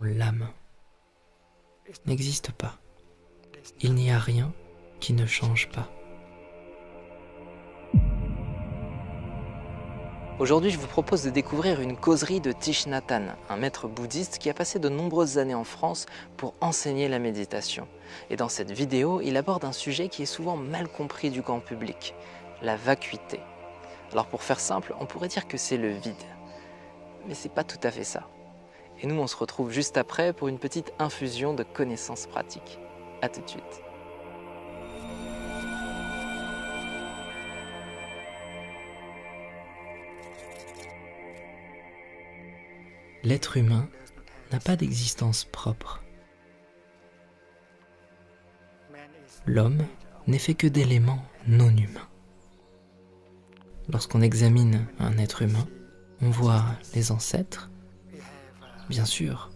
l'âme n'existe pas. Il n'y a rien qui ne change pas. Aujourd'hui, je vous propose de découvrir une causerie de Thich Nhat Hanh, un maître bouddhiste qui a passé de nombreuses années en France pour enseigner la méditation. Et dans cette vidéo, il aborde un sujet qui est souvent mal compris du grand public, la vacuité. Alors pour faire simple, on pourrait dire que c'est le vide. Mais c'est pas tout à fait ça. Et nous, on se retrouve juste après pour une petite infusion de connaissances pratiques. À tout de suite. L'être humain n'a pas d'existence propre. L'homme n'est fait que d'éléments non humains. Lorsqu'on examine un être humain, on voit les ancêtres. Bien sûr,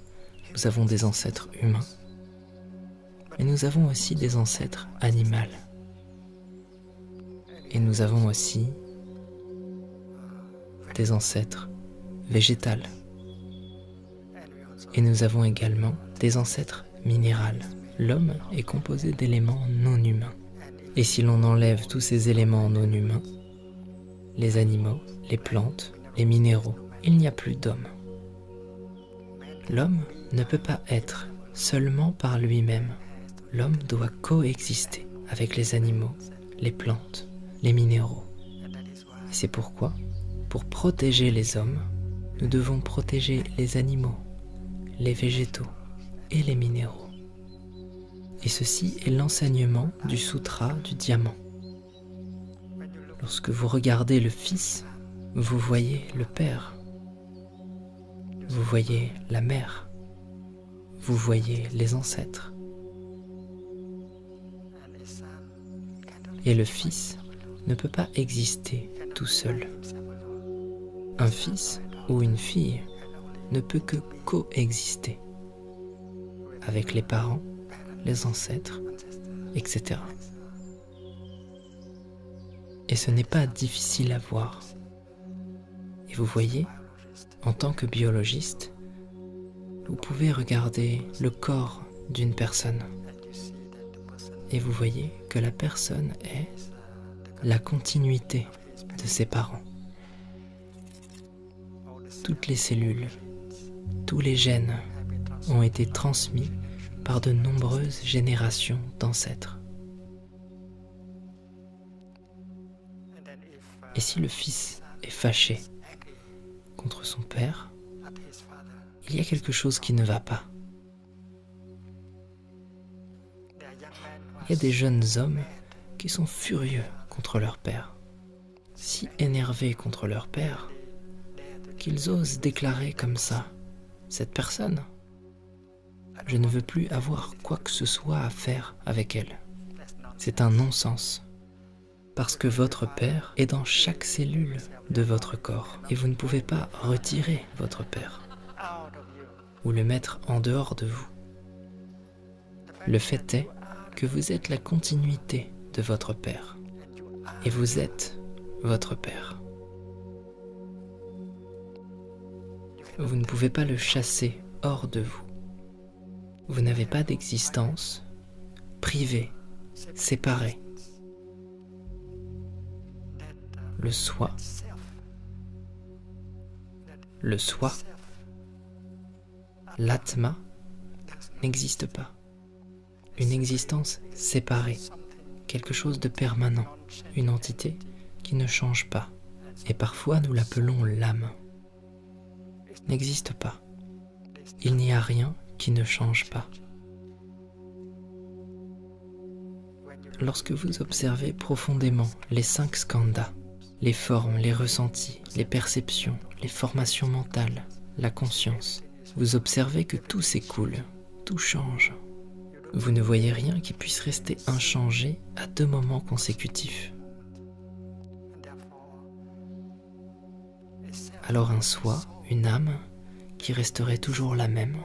nous avons des ancêtres humains, mais nous avons aussi des ancêtres animaux. Et nous avons aussi des ancêtres végétaux. Et nous avons également des ancêtres minéraux. L'homme est composé d'éléments non humains. Et si l'on enlève tous ces éléments non humains, les animaux, les plantes, les minéraux, il n'y a plus d'homme. L'homme ne peut pas être seulement par lui-même. L'homme doit coexister avec les animaux, les plantes, les minéraux. Et c'est pourquoi, pour protéger les hommes, nous devons protéger les animaux, les végétaux et les minéraux. Et ceci est l'enseignement du Sutra du diamant. Lorsque vous regardez le Fils, vous voyez le Père. Vous voyez la Mère. Vous voyez les ancêtres. Et le Fils ne peut pas exister tout seul. Un fils ou une fille ne peut que coexister avec les parents, les ancêtres, etc. Et ce n'est pas difficile à voir. Et vous voyez, en tant que biologiste, vous pouvez regarder le corps d'une personne. Et vous voyez que la personne est la continuité de ses parents. Toutes les cellules, tous les gènes ont été transmis par de nombreuses générations d'ancêtres. Et si le fils est fâché contre son père, il y a quelque chose qui ne va pas. Il y a des jeunes hommes qui sont furieux contre leur père, si énervés contre leur père, qu'ils osent déclarer comme ça, cette personne, je ne veux plus avoir quoi que ce soit à faire avec elle. C'est un non-sens. Parce que votre père est dans chaque cellule de votre corps et vous ne pouvez pas retirer votre père ou le mettre en dehors de vous. Le fait est que vous êtes la continuité de votre père et vous êtes votre père. Vous ne pouvez pas le chasser hors de vous. Vous n'avez pas d'existence privée, séparée. Le soi, l'atma n'existe pas. Une existence séparée, quelque chose de permanent, une entité qui ne change pas. Et parfois nous l'appelons l'âme. N'existe pas. Il n'y a rien qui ne change pas. Lorsque vous observez profondément les 5 skandhas, les formes, les ressentis, les perceptions, les formations mentales, la conscience, vous observez que tout s'écoule, tout change. Vous ne voyez rien qui puisse rester inchangé à 2 moments consécutifs. Alors un soi, une âme, qui resterait toujours la même.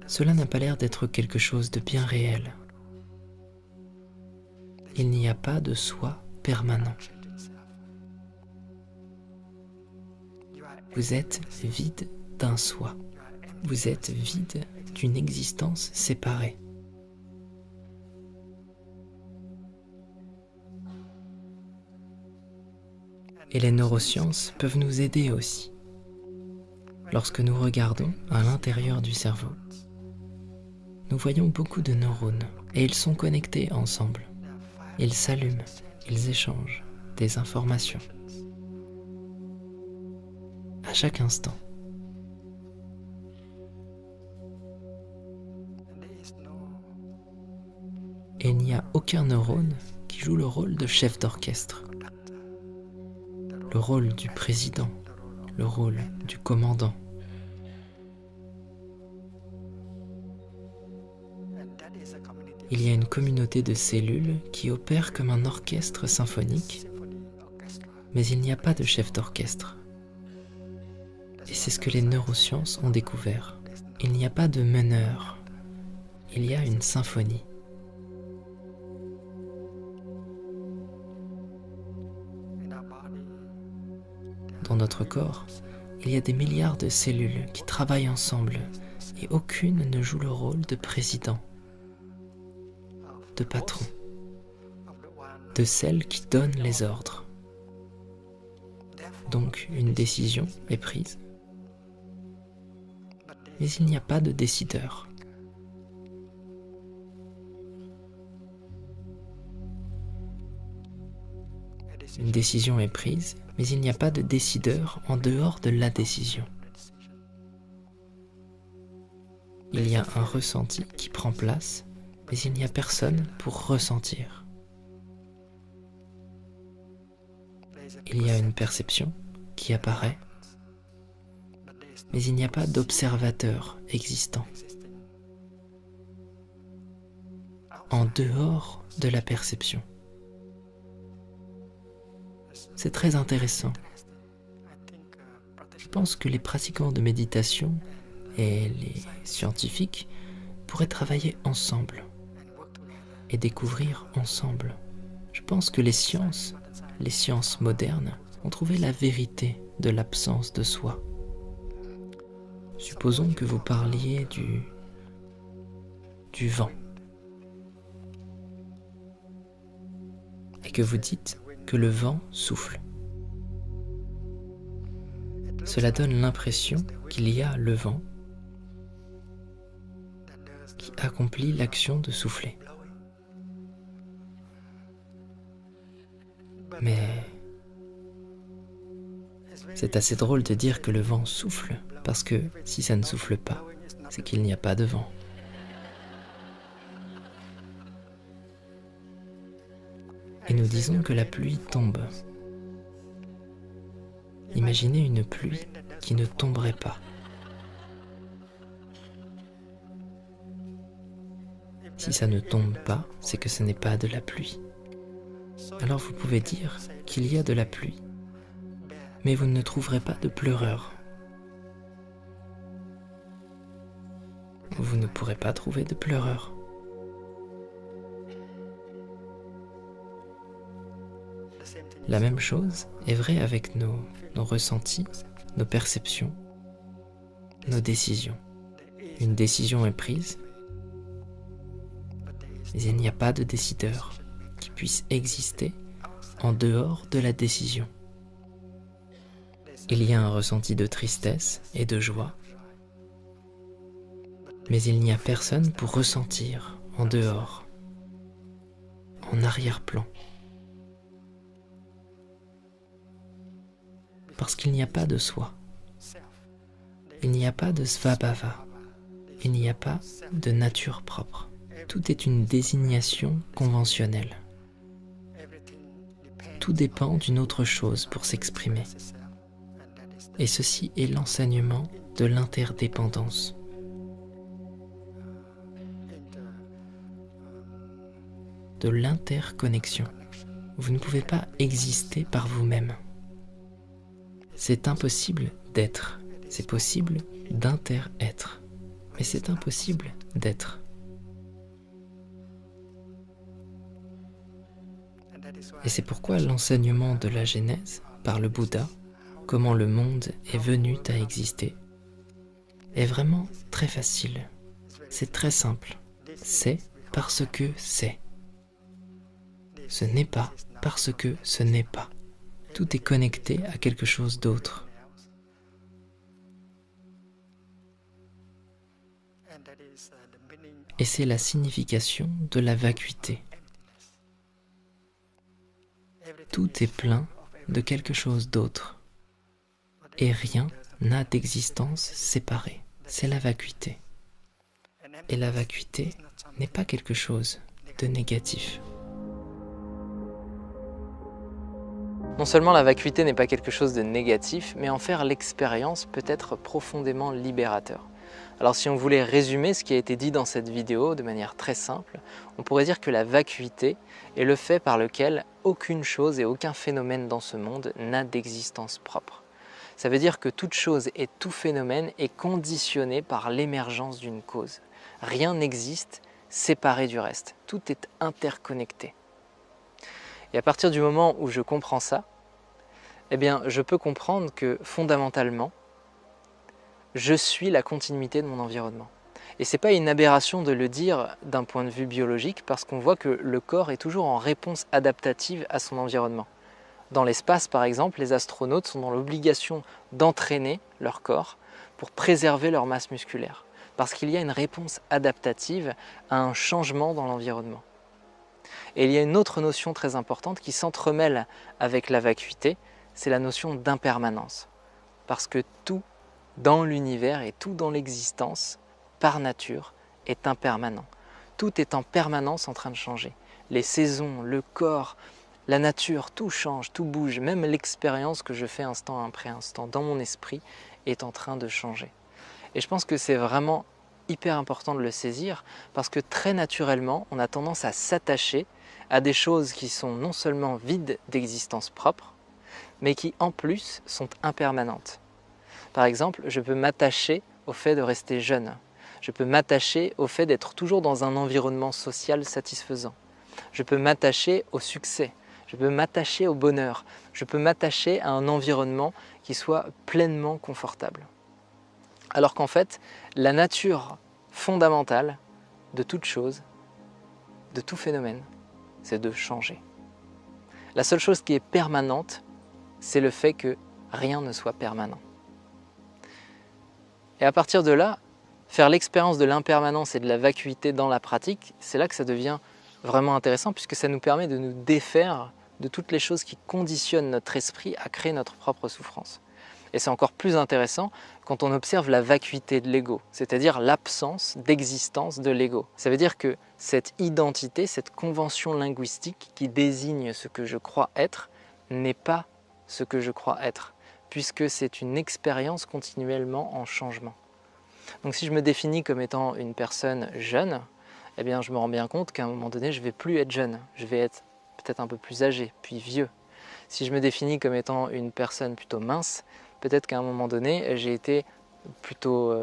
Cela n'a pas l'air d'être quelque chose de bien réel. Il n'y a pas de soi permanent. Vous êtes vide d'un soi. Vous êtes vide d'une existence séparée. Et les neurosciences peuvent nous aider aussi. Lorsque nous regardons à l'intérieur du cerveau, nous voyons beaucoup de neurones et ils sont connectés ensemble. Ils s'allument, ils échangent des informations à chaque instant. Et il n'y a aucun neurone qui joue le rôle de chef d'orchestre, le rôle du président, le rôle du commandant. Il y a une communauté de cellules qui opèrent comme un orchestre symphonique, mais il n'y a pas de chef d'orchestre. Et c'est ce que les neurosciences ont découvert. Il n'y a pas de meneur, il y a une symphonie. Dans notre corps, il y a des milliards de cellules qui travaillent ensemble et aucune ne joue le rôle de président, de patron, de celle qui donne les ordres. Donc une décision est prise, mais il n'y a pas de décideur. Une décision est prise, mais il n'y a pas de décideur en dehors de la décision. Il y a un ressenti qui prend place, mais il n'y a personne pour ressentir. Il y a une perception qui apparaît, mais il n'y a pas d'observateur existant. En dehors de la perception. C'est très intéressant. Je pense que les pratiquants de méditation et les scientifiques pourraient travailler ensemble et découvrir ensemble. Je pense que les sciences modernes, ont trouvé la vérité de l'absence de soi. Supposons que vous parliez du vent et que vous dites que le vent souffle. Cela donne l'impression qu'il y a le vent qui accomplit l'action de souffler. Mais c'est assez drôle de dire que le vent souffle, parce que si ça ne souffle pas, c'est qu'il n'y a pas de vent. Et nous disons que la pluie tombe. Imaginez une pluie qui ne tomberait pas. Si ça ne tombe pas, c'est que ce n'est pas de la pluie. Alors vous pouvez dire qu'il y a de la pluie, mais vous ne trouverez pas de pleureur. Vous ne pourrez pas trouver de pleureur. La même chose est vraie avec nos ressentis, nos perceptions, nos décisions. Une décision est prise, mais il n'y a pas de décideur qui puisse exister en dehors de la décision. Il y a un ressenti de tristesse et de joie, mais il n'y a personne pour ressentir en dehors, en arrière-plan. Parce qu'il n'y a pas de soi. Il n'y a pas de svabhava. Il n'y a pas de nature propre. Tout est une désignation conventionnelle. Tout dépend d'une autre chose pour s'exprimer. Et ceci est l'enseignement de l'interdépendance. De l'interconnexion. Vous ne pouvez pas exister par vous-même. C'est impossible d'être. C'est possible d'inter-être. Mais c'est impossible d'être. Et c'est pourquoi l'enseignement de la Genèse par le Bouddha, comment le monde est venu à exister, est vraiment très facile. C'est très simple. C'est parce que c'est. Ce n'est pas parce que ce n'est pas. Tout est connecté à quelque chose d'autre. Et c'est la signification de la vacuité. Tout est plein de quelque chose d'autre. Et rien n'a d'existence séparée. C'est la vacuité. Et la vacuité n'est pas quelque chose de négatif. Non seulement la vacuité n'est pas quelque chose de négatif, mais en faire l'expérience peut être profondément libérateur. Alors si on voulait résumer ce qui a été dit dans cette vidéo de manière très simple, on pourrait dire que la vacuité est le fait par lequel aucune chose et aucun phénomène dans ce monde n'a d'existence propre. Ça veut dire que toute chose et tout phénomène est conditionné par l'émergence d'une cause. Rien n'existe séparé du reste, tout est interconnecté. Et à partir du moment où je comprends ça, eh bien, je peux comprendre que fondamentalement, je suis la continuité de mon environnement. Et ce n'est pas une aberration de le dire d'un point de vue biologique, parce qu'on voit que le corps est toujours en réponse adaptative à son environnement. Dans l'espace, par exemple, les astronautes sont dans l'obligation d'entraîner leur corps pour préserver leur masse musculaire, parce qu'il y a une réponse adaptative à un changement dans l'environnement. Et il y a une autre notion très importante qui s'entremêle avec la vacuité, c'est la notion d'impermanence. Parce que tout dans l'univers et tout dans l'existence, par nature, est impermanent. Tout est en permanence en train de changer. Les saisons, le corps, la nature, tout change, tout bouge. Même l'expérience que je fais instant après instant dans mon esprit est en train de changer. Et je pense que c'est vraiment hyper important de le saisir parce que très naturellement, on a tendance à s'attacher à des choses qui sont non seulement vides d'existence propre, mais qui en plus sont impermanentes. Par exemple, je peux m'attacher au fait de rester jeune. Je peux m'attacher au fait d'être toujours dans un environnement social satisfaisant. Je peux m'attacher au succès. Je peux m'attacher au bonheur. Je peux m'attacher à un environnement qui soit pleinement confortable. Alors qu'en fait, la nature fondamentale de toute chose, de tout phénomène, c'est de changer. La seule chose qui est permanente, c'est le fait que rien ne soit permanent. Et à partir de là, faire l'expérience de l'impermanence et de la vacuité dans la pratique, c'est là que ça devient vraiment intéressant puisque ça nous permet de nous défaire de toutes les choses qui conditionnent notre esprit à créer notre propre souffrance. Et c'est encore plus intéressant quand on observe la vacuité de l'ego, c'est-à-dire l'absence d'existence de l'ego. Ça veut dire que cette identité, cette convention linguistique qui désigne ce que je crois être, n'est pas ce que je crois être, puisque c'est une expérience continuellement en changement. Donc si je me définis comme étant une personne jeune, eh bien je me rends bien compte qu'à un moment donné, je ne vais plus être jeune, je vais être peut-être un peu plus âgé, puis vieux. Si je me définis comme étant une personne plutôt mince, peut-être qu'à un moment donné, j'ai été plutôt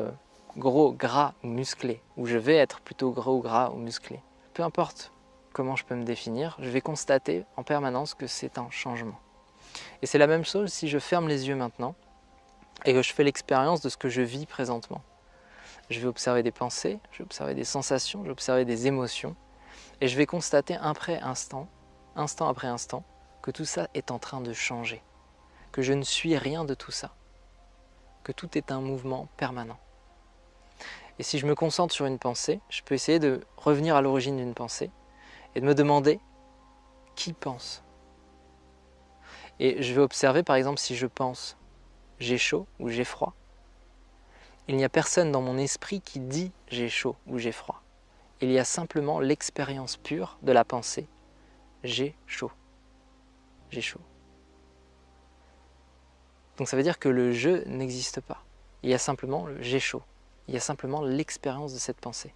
gros, gras ou musclé, ou je vais être plutôt gros, gras ou musclé. Peu importe comment je peux me définir, je vais constater en permanence que c'est un changement. Et c'est la même chose si je ferme les yeux maintenant et que je fais l'expérience de ce que je vis présentement. Je vais observer des pensées, je vais observer des sensations, je vais observer des émotions et je vais constater instant après instant, que tout ça est en train de changer, que je ne suis rien de tout ça, que tout est un mouvement permanent. Et si je me concentre sur une pensée, je peux essayer de revenir à l'origine d'une pensée et de me demander qui pense. Et je vais observer par exemple si je pense j'ai chaud ou j'ai froid. Il n'y a personne dans mon esprit qui dit j'ai chaud ou j'ai froid. Il y a simplement l'expérience pure de la pensée j'ai chaud. J'ai chaud. Donc ça veut dire que le je n'existe pas. Il y a simplement le j'ai chaud. Il y a simplement l'expérience de cette pensée.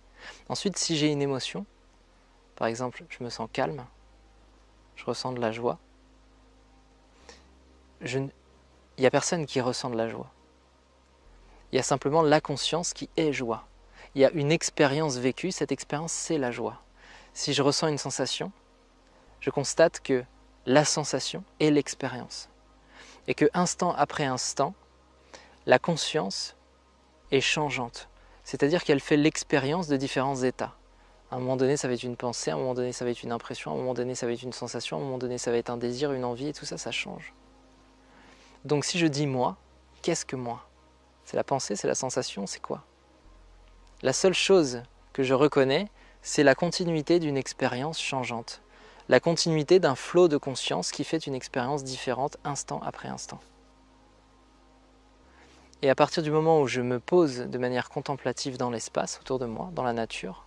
Ensuite, si j'ai une émotion, par exemple, je me sens calme, je ressens de la joie, il n'y a personne qui ressent de la joie. Il y a simplement la conscience qui est joie. Il y a une expérience vécue, cette expérience c'est la joie. Si je ressens une sensation, je constate que la sensation est l'expérience. Et que instant après instant, la conscience est changeante. C'est-à-dire qu'elle fait l'expérience de différents états. À un moment donné, ça va être une pensée, à un moment donné, ça va être une impression, à un moment donné, ça va être une sensation, à un moment donné, ça va être un désir, une envie, et tout ça, ça change. Donc si je dis moi, qu'est-ce que moi? C'est la pensée, c'est la sensation, c'est quoi? La seule chose que je reconnais, c'est la continuité d'une expérience changeante. La continuité d'un flot de conscience qui fait une expérience différente instant après instant. Et à partir du moment où je me pose de manière contemplative dans l'espace autour de moi, dans la nature,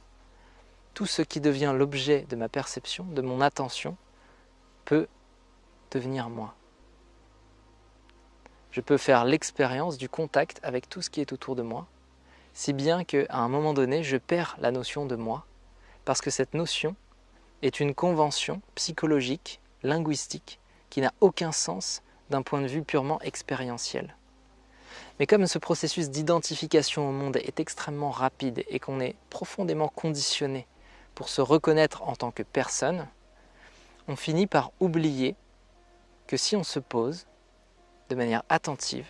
tout ce qui devient l'objet de ma perception, de mon attention, peut devenir moi. Je peux faire l'expérience du contact avec tout ce qui est autour de moi, si bien qu'à un moment donné, je perds la notion de moi, parce que cette notion est une convention psychologique, linguistique, qui n'a aucun sens d'un point de vue purement expérientiel. Mais comme ce processus d'identification au monde est extrêmement rapide et qu'on est profondément conditionné pour se reconnaître en tant que personne, on finit par oublier que si on se pose de manière attentive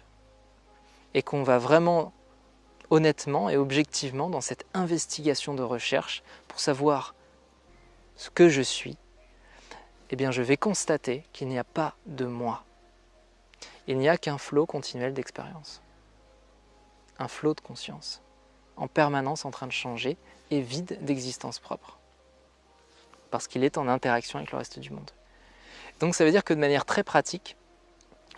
et qu'on va vraiment honnêtement et objectivement dans cette investigation de recherche pour savoir ce que je suis, eh bien je vais constater qu'il n'y a pas de moi. Il n'y a qu'un flot continuel d'expérience. Un flot de conscience, en permanence en train de changer et vide d'existence propre. Parce qu'il est en interaction avec le reste du monde. Donc ça veut dire que de manière très pratique,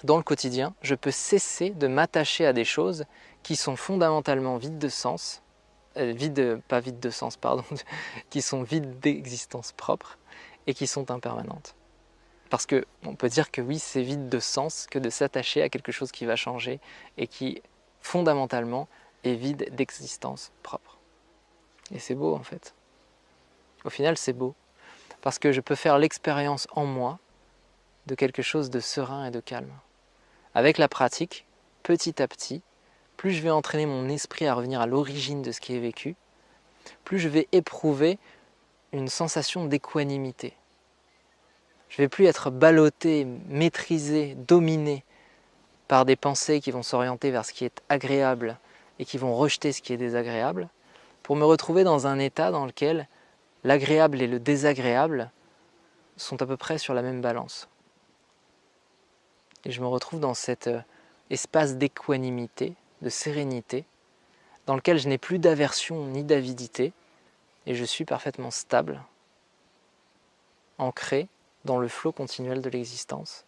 dans le quotidien, je peux cesser de m'attacher à des choses qui sont fondamentalement vides de sens, qui sont vides d'existence propre et qui sont impermanentes. Parce qu'on peut dire que oui, c'est vide de sens que de s'attacher à quelque chose qui va changer et qui, fondamentalement, est vide d'existence propre. Et c'est beau en fait. Au final, c'est beau. Parce que je peux faire l'expérience en moi de quelque chose de serein et de calme. Avec la pratique, petit à petit, plus je vais entraîner mon esprit à revenir à l'origine de ce qui est vécu, plus je vais éprouver une sensation d'équanimité. Je ne vais plus être ballotté, maîtrisé, dominé par des pensées qui vont s'orienter vers ce qui est agréable et qui vont rejeter ce qui est désagréable, pour me retrouver dans un état dans lequel l'agréable et le désagréable sont à peu près sur la même balance. Et je me retrouve dans cet espace d'équanimité, de sérénité, dans lequel je n'ai plus d'aversion ni d'avidité, et je suis parfaitement stable, ancré dans le flot continuel de l'existence.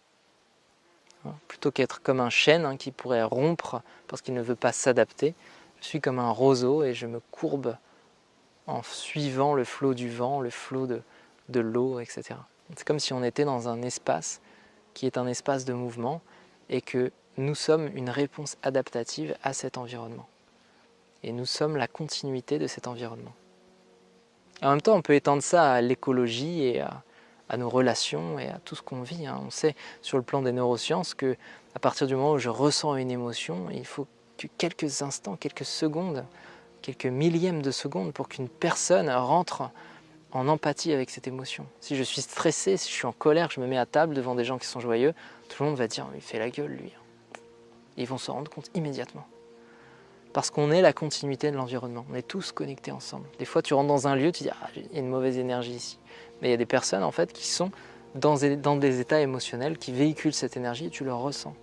Plutôt qu'être comme un chêne qui pourrait rompre parce qu'il ne veut pas s'adapter, je suis comme un roseau et je me courbe en suivant le flot du vent, le flot de l'eau, etc. C'est comme si on était dans un espace qui est un espace de mouvement et que nous sommes une réponse adaptative à cet environnement. Et nous sommes la continuité de cet environnement. Et en même temps, on peut étendre ça à l'écologie et à nos relations et à tout ce qu'on vit. On sait sur le plan des neurosciences que à partir du moment où je ressens une émotion, il faut que quelques instants, quelques secondes, quelques millièmes de secondes pour qu'une personne rentre en empathie avec cette émotion. Si je suis stressé, si je suis en colère, je me mets à table devant des gens qui sont joyeux, tout le monde va dire « il fait la gueule lui ». Ils vont se rendre compte immédiatement. Parce qu'on est la continuité de l'environnement, on est tous connectés ensemble. Des fois tu rentres dans un lieu, tu dis « ah, il y a une mauvaise énergie ici ». Mais il y a des personnes en fait qui sont dans des états émotionnels, qui véhiculent cette énergie et tu le ressens.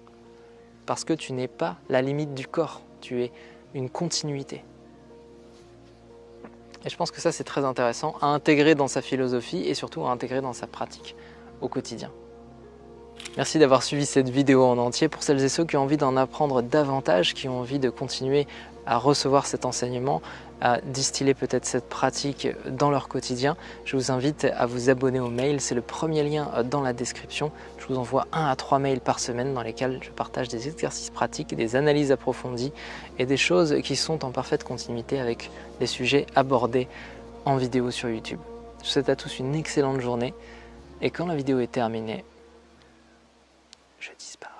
Parce que tu n'es pas la limite du corps, tu es une continuité. Et je pense que ça c'est très intéressant à intégrer dans sa philosophie et surtout à intégrer dans sa pratique au quotidien. Merci d'avoir suivi cette vidéo en entier. Pour celles et ceux qui ont envie d'en apprendre davantage, qui ont envie de continuer à recevoir cet enseignement, à distiller peut-être cette pratique dans leur quotidien, je vous invite à vous abonner au mail. C'est le premier lien dans la description. Je vous envoie 1 à 3 mails par semaine dans lesquels je partage des exercices pratiques, des analyses approfondies et des choses qui sont en parfaite continuité avec les sujets abordés en vidéo sur YouTube. Je vous souhaite à tous une excellente journée et quand la vidéo est terminée, je disparais.